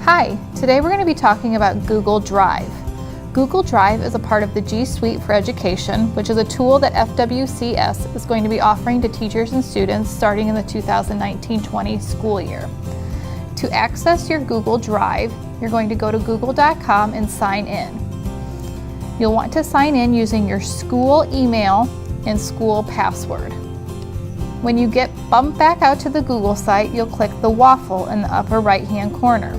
Hi, today we're going to be talking about Google Drive. Google Drive is a part of the G Suite for Education, which is a tool that FWCS is going to be offering to teachers and students starting in the 2019-20 school year. To access your Google Drive, you're going to go to google.com and sign in. You'll want to sign in using your school email and school password. When you get bumped back out to the Google site, you'll click the waffle in the upper right-hand corner.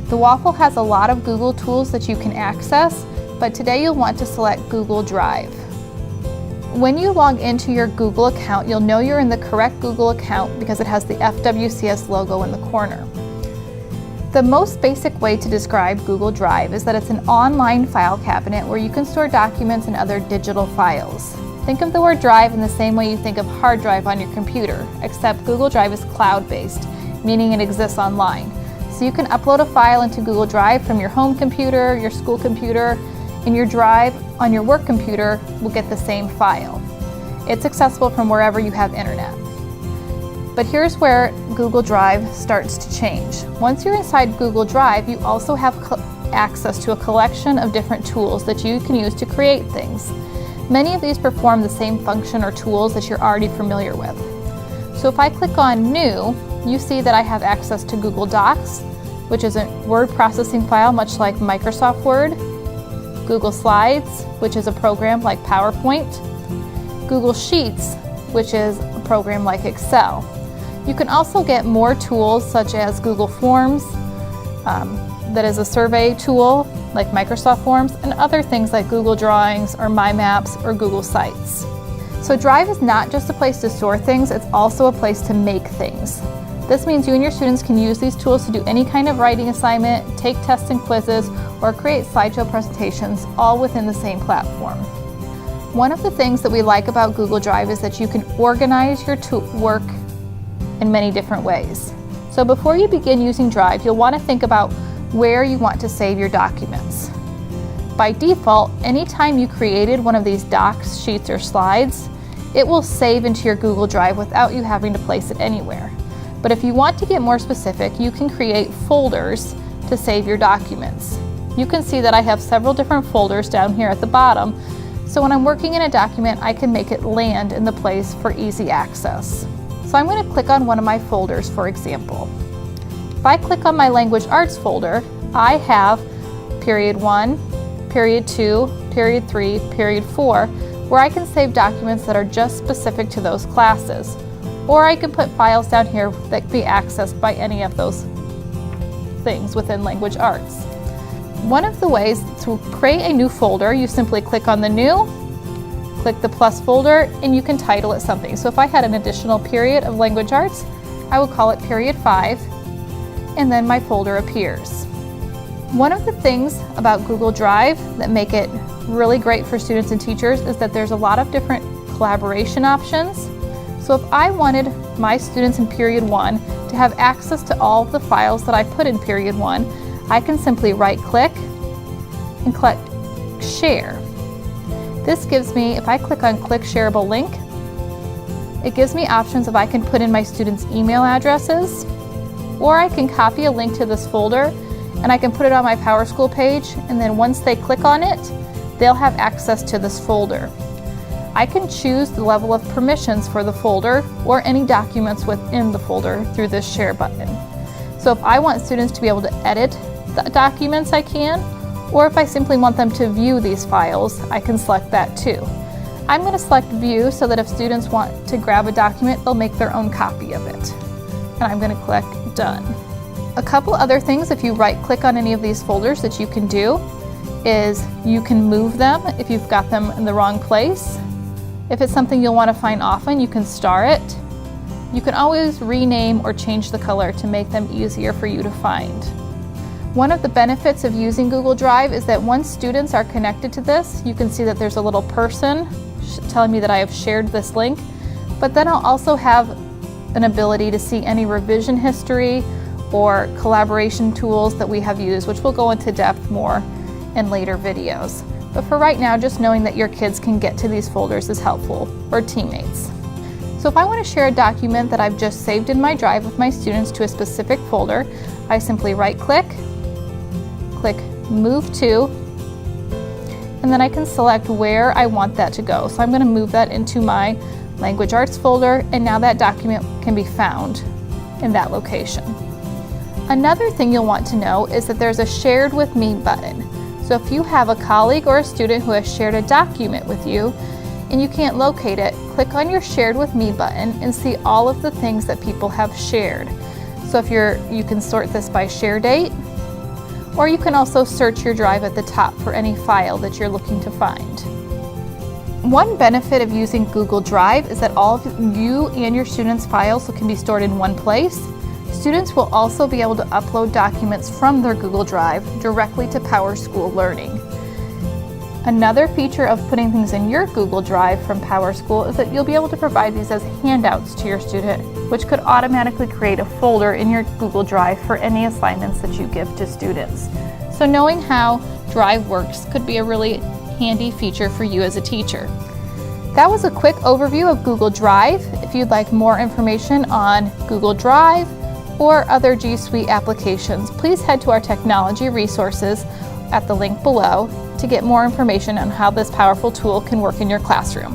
The waffle has a lot of Google tools that you can access, but today you'll want to select Google Drive. When you log into your Google account, you'll know you're in the correct Google account because it has the FWCS logo in the corner. The most basic way to describe Google Drive is that it's an online file cabinet where you can store documents and other digital files. Think of the word drive in the same way you think of hard drive on your computer, except Google Drive is cloud-based, meaning it exists online. So you can upload a file into Google Drive from your home computer, your school computer, and your drive on your work computer will get the same file. It's accessible from wherever you have internet. But here's where Google Drive starts to change. Once you're inside Google Drive, you also have access to a collection of different tools that you can use to create things. Many of these perform the same function or tools that you're already familiar with. So if I click on New, you see that I have access to Google Docs, which is a word processing file much like Microsoft Word, Google Slides, which is a program like PowerPoint, Google Sheets, which is a program like Excel. You can also get more tools such as Google Forms, that is a survey tool like Microsoft Forms, and other things like Google Drawings or My Maps or Google Sites. So Drive is not just a place to store things, it's also a place to make things. This means you and your students can use these tools to do any kind of writing assignment, take tests and quizzes, or create slideshow presentations, all within the same platform. One of the things that we like about Google Drive is that you can organize your work in many different ways. So before you begin using Drive, you'll want to think about where you want to save your documents. By default, anytime you created one of these docs, sheets, or slides, it will save into your Google Drive without you having to place it anywhere. But if you want to get more specific, you can create folders to save your documents. You can see that I have several different folders down here at the bottom, so when I'm working in a document, I can make it land in the place for easy access. So I'm going to click on one of my folders, for example. If I click on my Language Arts folder, I have Period 1, Period 2, Period 3, Period 4, where I can save documents that are just specific to those classes. Or I can put files down here that can be accessed by any of those things within Language Arts. One of the ways to create a new folder, you simply click on the New, click the plus folder, and you can title it something. So if I had an additional period of Language Arts, I would call it Period 5, and then my folder appears. One of the things about Google Drive that make it really great for students and teachers is that there's a lot of different collaboration options. So if I wanted my students in Period 1 to have access to all of the files that I put in Period 1, I can simply right-click and click Share. This gives me, if I click on Click Shareable Link, it gives me options if I can put in my students' email addresses, or I can copy a link to this folder and I can put it on my PowerSchool page, and then once they click on it, they'll have access to this folder. I can choose the level of permissions for the folder or any documents within the folder through this Share button. So if I want students to be able to edit the documents, I can, or if I simply want them to view these files, I can select that too. I'm going to select View so that if students want to grab a document, they'll make their own copy of it. And I'm going to click Done. A couple other things if you right-click on any of these folders that you can do is you can move them if you've got them in the wrong place. If it's something you'll want to find often, you can star it. You can always rename or change the color to make them easier for you to find. One of the benefits of using Google Drive is that once students are connected to this, you can see that there's a little person telling me that I have shared this link, but then I'll also have an ability to see any revision history or collaboration tools that we have used, which we'll go into depth more in later videos. But for right now, just knowing that your kids can get to these folders is helpful, or teammates. So if I want to share a document that I've just saved in my Drive with my students to a specific folder, I simply right-click, click Move To, and then I can select where I want that to go. So I'm going to move that into my Language Arts folder, and now that document can be found in that location. Another thing you'll want to know is that there's a Shared with Me button. So if you have a colleague or a student who has shared a document with you and you can't locate it, click on your Shared with Me button and see all of the things that people have shared. So if you can sort this by share date, or you can also search your drive at the top for any file that you're looking to find. One benefit of using Google Drive is that all of you and your students' files can be stored in one place. Students will also be able to upload documents from their Google Drive directly to PowerSchool Learning. Another feature of putting things in your Google Drive from PowerSchool is that you'll be able to provide these as handouts to your student, which could automatically create a folder in your Google Drive for any assignments that you give to students. So knowing how Drive works could be a really handy feature for you as a teacher. That was a quick overview of Google Drive. If you'd like more information on Google Drive or other G Suite applications, please head to our technology resources at the link below to get more information on how this powerful tool can work in your classroom.